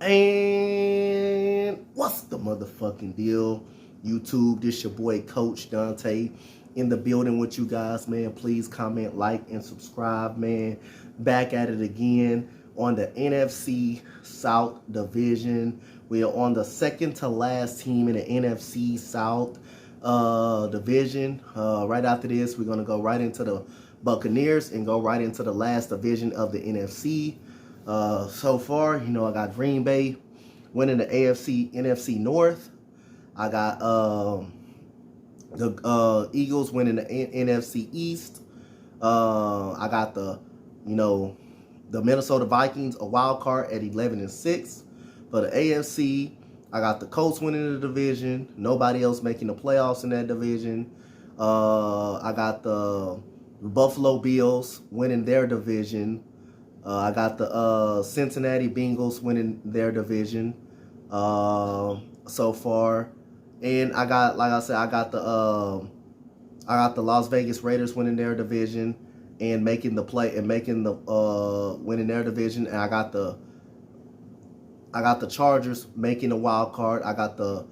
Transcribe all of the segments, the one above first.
And what's the motherfucking deal? YouTube, this your boy Coach Dante in the building with you guys, man. Please comment, like, and subscribe, man. Back at it again on the NFC South Division. We are on the second to last team in the NFC South Division. Right after this, we're going to go right into the Buccaneers and go right into the last division of the NFC. So far, I got Green Bay winning the NFC North. I got the Eagles winning the NFC East. I got the Minnesota Vikings a wild card at 11-6. For the AFC, I got the Colts winning the division. Nobody else making the playoffs in that division. I got the Buffalo Bills winning their division. I got the Cincinnati Bengals winning their division so far, and I got, like I said, I got the Las Vegas Raiders winning their division and making the play and making the winning their division, and I got the Chargers making a wild card. I got the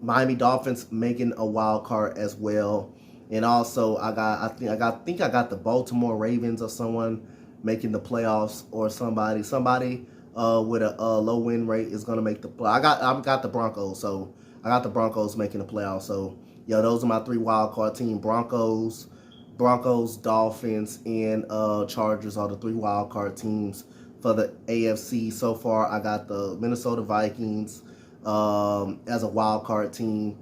Miami Dolphins making a wild card as well. And also, I think I got the Baltimore Ravens or someone making the playoffs, or somebody with a low win rate is gonna make the play. I got the Broncos, so I got the Broncos making the playoffs. So those are my three wild card teams: Broncos, Dolphins, and Chargers are the three wild card teams for the AFC. So far, I got the Minnesota Vikings as a wild card team.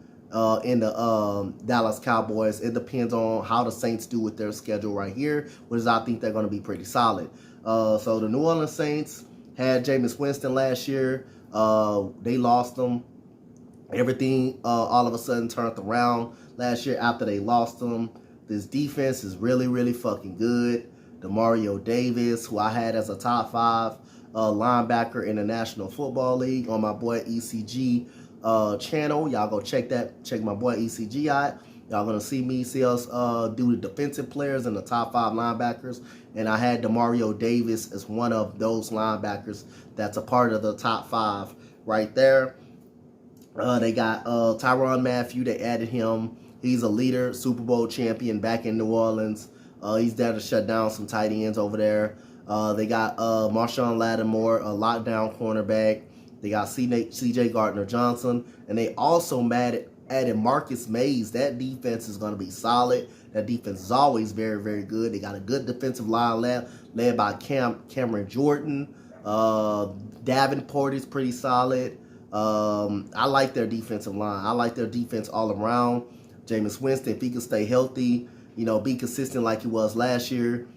In the Dallas Cowboys. It depends on how the Saints do with their schedule right here, which I think they're going to be pretty solid. So the New Orleans Saints had Jameis Winston last year. They lost him. Everything all of a sudden turned around last year after they lost him. This defense is really, really fucking good. Demario Davis, who I had as a top 5 linebacker in the National Football League on my boy ECG channel. Y'all go check my boy ECG out. Y'all gonna see us do the defensive players and the top 5 linebackers, and I had Demario Davis as one of those linebackers that's a part of the top 5 right there. They got Tyrann Mathieu. They added him. He's a leader, Super Bowl champion back in New Orleans. He's there to shut down some tight ends over there. They got Marshawn Lattimore, a lockdown cornerback. They got C.J. Gardner-Johnson, and they also added Marcus Mays. That defense is going to be solid. That defense is always very, very good. They got a good defensive line led by Cameron Jordan. Davenport is pretty solid. I like their defensive line. I like their defense all around. Jameis Winston, if he can stay healthy, be consistent like he was last year.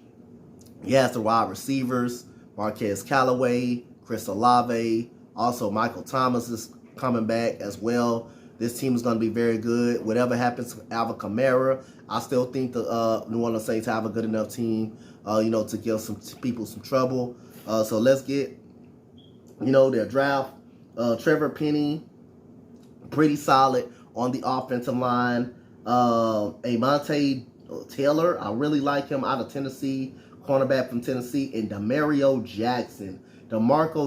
He has the wide receivers, Marquez Callaway, Chris Olave. Also, Michael Thomas is coming back as well. This team is going to be very good. Whatever happens to Alvin Kamara, I still think the New Orleans Saints have a good enough team, to give some people some trouble. So let's get, their draft. Trevor Penny, pretty solid on the offensive line. Amonte Taylor, I really like him out of Tennessee, cornerback from Tennessee, and DeMarco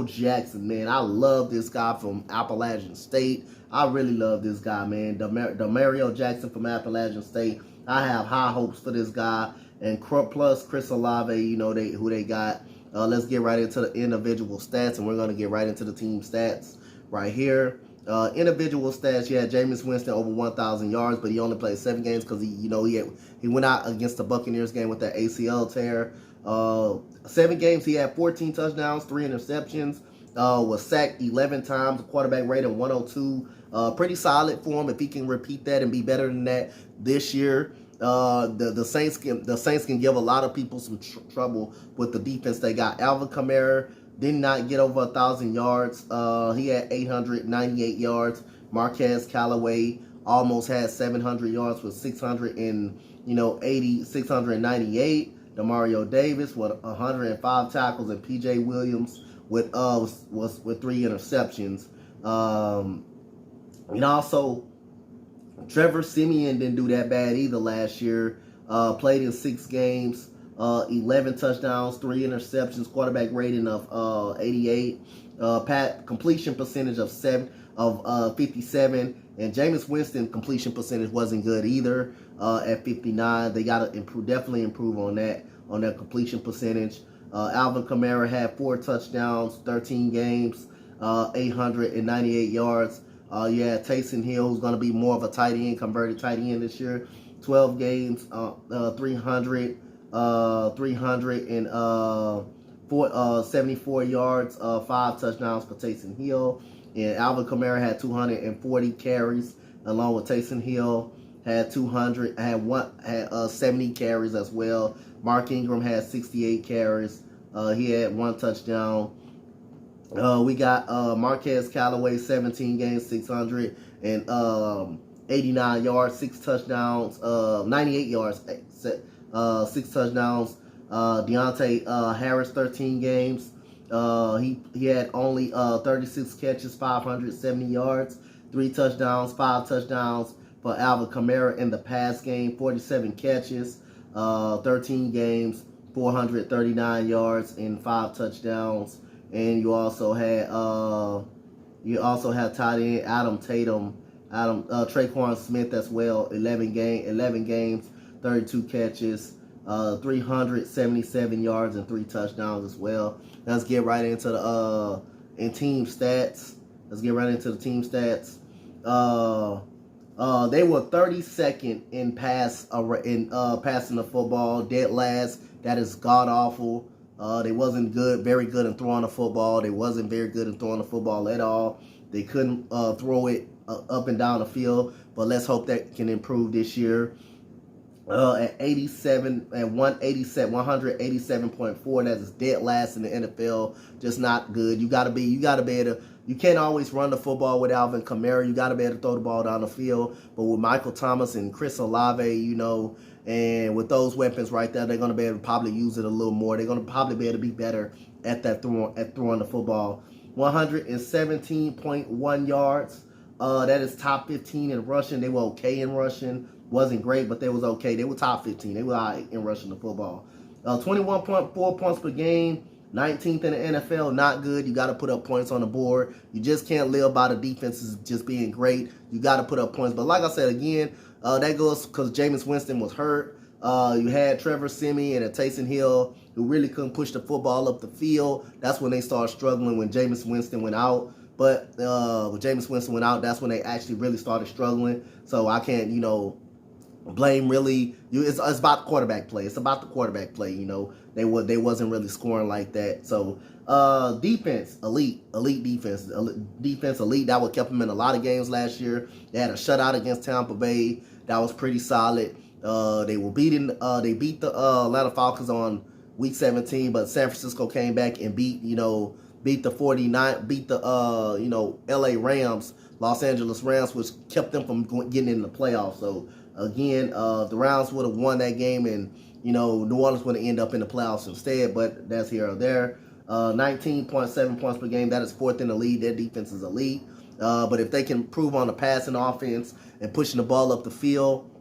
Jackson, man. I love this guy from Appalachian State. I really love this guy, man. DeMarco Jackson from Appalachian State. I have high hopes for this guy. And plus Chris Olave, who they got. Let's get right into the individual stats, and we're going to get right into the team stats right here. Individual stats, yeah, Jameis Winston over 1,000 yards, but he only played 7 games because he went out against the Buccaneers game with that ACL tear. 7 games, he had 14 touchdowns, 3 interceptions, was sacked 11 times, quarterback rating 102. Pretty solid for him if he can repeat that and be better than that this year. The Saints can give a lot of people some trouble with the defense they got. Alvin Kamara did not get over 1,000 yards. He had 898 yards. Marquez Callaway almost had 700 yards with 698. Demario Davis with 105 tackles, and PJ Williams with 3 interceptions. And also, Trevor Siemian didn't do that bad either last year. Played in 6 games. 11 touchdowns, 3 interceptions, quarterback rating of 88, completion percentage of 57, and Jameis Winston completion percentage wasn't good either at 59. They got to definitely improve on their completion percentage. Alvin Kamara had 4 touchdowns, 13 games, 898 yards. Yeah, Taysom Hill, who's going to be more of a tight end, converted tight end this year. 12 games, 374 yards, 5 touchdowns for Taysom Hill. And Alvin Kamara had 240 carries, along with Taysom Hill had 70 carries as well. Mark Ingram had 68 carries. He had 1 touchdown. We got Marquez Callaway, 17 games, 689 yards, 6 touchdowns, 98 yards, 6 touchdowns. Deontay Harris, 13 games. He had only 36 catches, 570 yards, 3 touchdowns, 5 touchdowns for Alvin Kamara in the pass game, 47 catches, 13 games, 439 yards, and 5 touchdowns. And you also had tight end Adam Tatum, Traquan Smith as well, 11 games, 32 catches, 377 yards and 3 touchdowns as well. Let's get right into the team stats. They were 32nd in passing the football, dead last. That is god awful. They wasn't very good in throwing the football. They wasn't very good in throwing the football at all. They couldn't throw it up and down the field. But let's hope that can improve this year. At 187.4, that's dead last in the NFL. Just not good. You gotta be able to. You can't always run the football with Alvin Kamara. You gotta be able to throw the ball down the field. But with Michael Thomas and Chris Olave, and with those weapons right there, they're gonna be able to probably use it a little more. They're gonna probably be able to be better at throwing the football. 117.1 yards. That is top 15 in rushing. They were okay in rushing. Wasn't great, but they was okay. They were top 15. They were all right in rushing the football. 21.4 points per game. 19th in the NFL. Not good. You got to put up points on the board. You just can't live by the defenses just being great. You got to put up points. But like I said, again, that goes because Jameis Winston was hurt. You had Trevor Siemian and Taysom Hill, who really couldn't push the football up the field. That's when they started struggling when Jameis Winston went out. But when Jameis Winston went out, that's when they actually really started struggling. So I can't, blame really. It's about the quarterback play. It's about the quarterback play. They wasn't really scoring like that. So defense, elite defense, elite. That what kept them in a lot of games last year. They had a shutout against Tampa Bay. That was pretty solid. They beat the Atlanta Falcons on week 17, but San Francisco came back and beat the LA Rams, Los Angeles Rams, which kept them from getting in the playoffs. So again, the Rams would have won that game, and New Orleans would have ended up in the playoffs instead. But that's here or there. 19.7 points per game. That is 4th in the league. Their defense is elite. But if they can improve on the passing offense and pushing the ball up the field,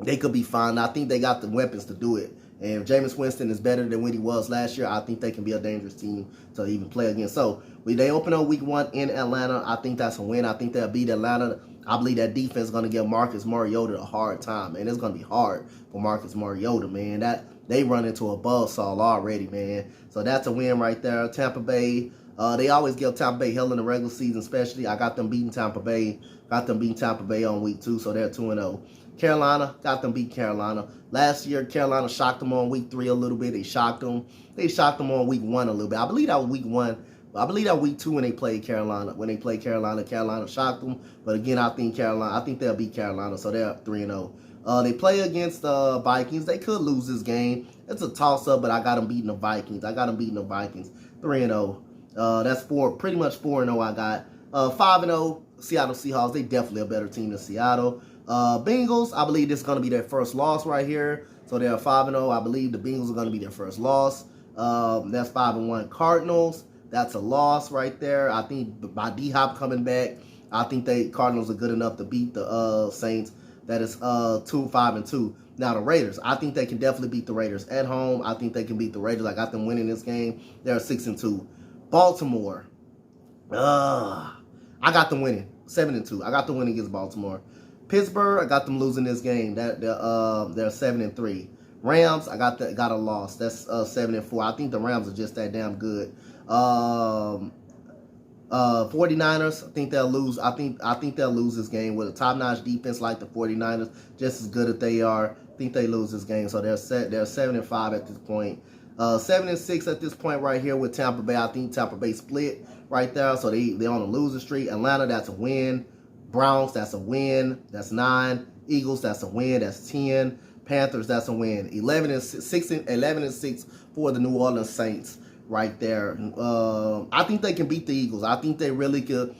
they could be fine. I think they got the weapons to do it. And if Jameis Winston is better than what he was last year, I think they can be a dangerous team to even play against. So they open up week 1 in Atlanta. I think that's a win. I think they'll beat Atlanta. I believe that defense is going to give Marcus Mariota a hard time, and it's going to be hard for Marcus Mariota, man. That they run into a buzzsaw already, man. So that's a win right there. Tampa Bay, they always give Tampa Bay hell in the regular season, especially. I got them beating Tampa Bay. On week 2, so they're 2-0. Carolina, got them beat Carolina. Last year, Carolina shocked them on week 3 a little bit. They shocked them on week 1 a little bit. I believe that was week 1. I believe that week 2 when they played Carolina. Carolina shocked them. But again, I think they'll beat Carolina, so they're 3-0. They play against the Vikings. They could lose this game. It's a toss-up, but I got them beating the Vikings. 3-0. That's pretty much 4-0 I got. 5-0, Seattle Seahawks. They definitely a better team than Seattle. Bengals, I believe this is going to be their first loss right here. So they're 5-0. I believe the Bengals are going to be their first loss. That's 5-1. Cardinals, that's a loss right there. I think by D-Hop coming back, I think Cardinals are good enough to beat the Saints. that is 2-5-2. Now the Raiders, I think they can definitely beat the Raiders at home. I think they can beat the Raiders. I got them winning this game. They're 6-2. Baltimore, I got them winning 7-2. I got them winning against Baltimore. Pittsburgh, I got them losing this game. They're 7-3. Rams, I got a loss. That's 7-4. I think the Rams are just that damn good. 49ers, I think they'll lose. I think they'll lose this game with a top-notch defense like the 49ers, just as good as they are. I think they lose this game, so they're 7-5 at this point. 7-6 at this point right here with Tampa Bay. I think Tampa Bay split right there, so they're on a losing streak. Atlanta, that's a win. Browns, that's a win. That's 9. Eagles, that's a win. That's 10. Panthers, that's a win. 11-6 for the New Orleans Saints right there. I think they can beat the Eagles. I think they really could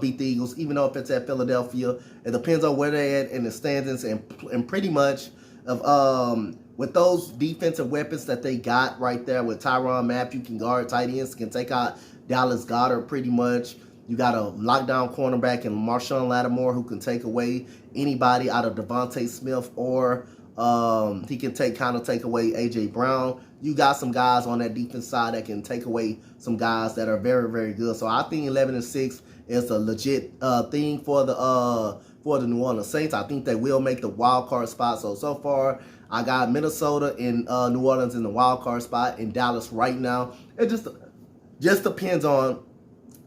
beat the Eagles, even though if it's at Philadelphia. It depends on where they're at in the standings, and pretty much with those defensive weapons that they got right there with Tyrann Mathieu can guard tight ends, can take out Dallas Goedert pretty much. You got a lockdown cornerback in Marshawn Lattimore who can take away anybody out of Devontae Smith, or he can take away A.J. Brown. You got some guys on that defense side that can take away some guys that are very, very good. So I think 11-6 is a legit thing for the New Orleans Saints. I think they will make the wild card spot. So far, I got Minnesota and New Orleans in the wild card spot, in Dallas right now. It just depends on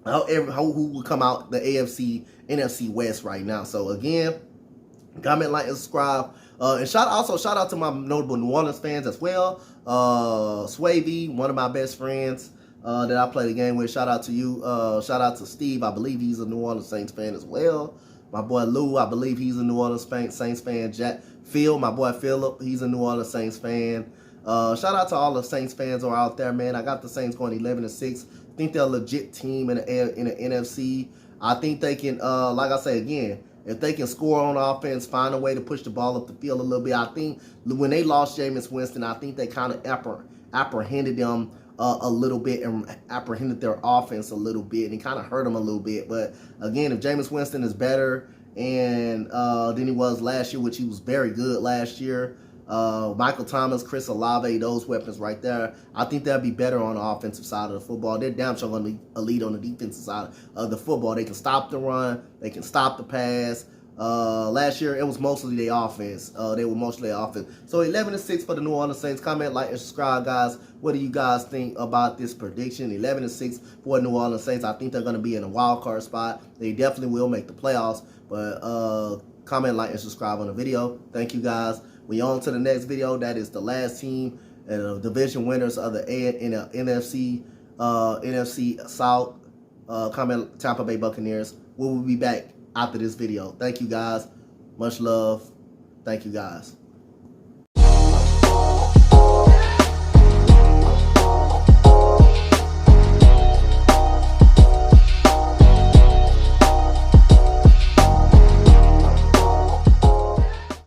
who will come out the AFC, NFC West right now. So again, comment, like, and subscribe. And shout out to my notable New Orleans fans as well. Swavey, one of my best friends that I play the game with. Shout out to you. Shout out to Steve. I believe he's a New Orleans Saints fan as well. My boy Lou, I believe he's a New Orleans Saints fan. Phil, my boy Philip, he's a New Orleans Saints fan. Shout out to all the Saints fans who are out there, man. I got the Saints going 11-6. I think they're a legit team in the NFC. I think they can, like I say again, if they can score on offense, find a way to push the ball up the field a little bit. I think when they lost Jameis Winston, I think they kind of apprehended them a little bit and apprehended their offense a little bit, and kind of hurt them a little bit. But again, if Jameis Winston is better than he was last year, which he was very good last year, Michael Thomas, Chris Olave, those weapons right there, I think they'll be better on the offensive side of the football. They're damn sure going to be elite on the defensive side of the football. They can stop the run. They can stop the pass. Last year, it was mostly their offense. They were mostly their offense. So 11-6 for the New Orleans Saints. Comment, like, and subscribe, guys. What do you guys think about this prediction? 11-6 for the New Orleans Saints. I think they're going to be in a wild card spot. They definitely will make the playoffs. But comment, like, and subscribe on the video. Thank you, guys. We on to the next video. That is the last team and division winners of the NFC South. Comment, Tampa Bay Buccaneers. We will be back after this video. Thank you, guys. Much love. Thank you, guys.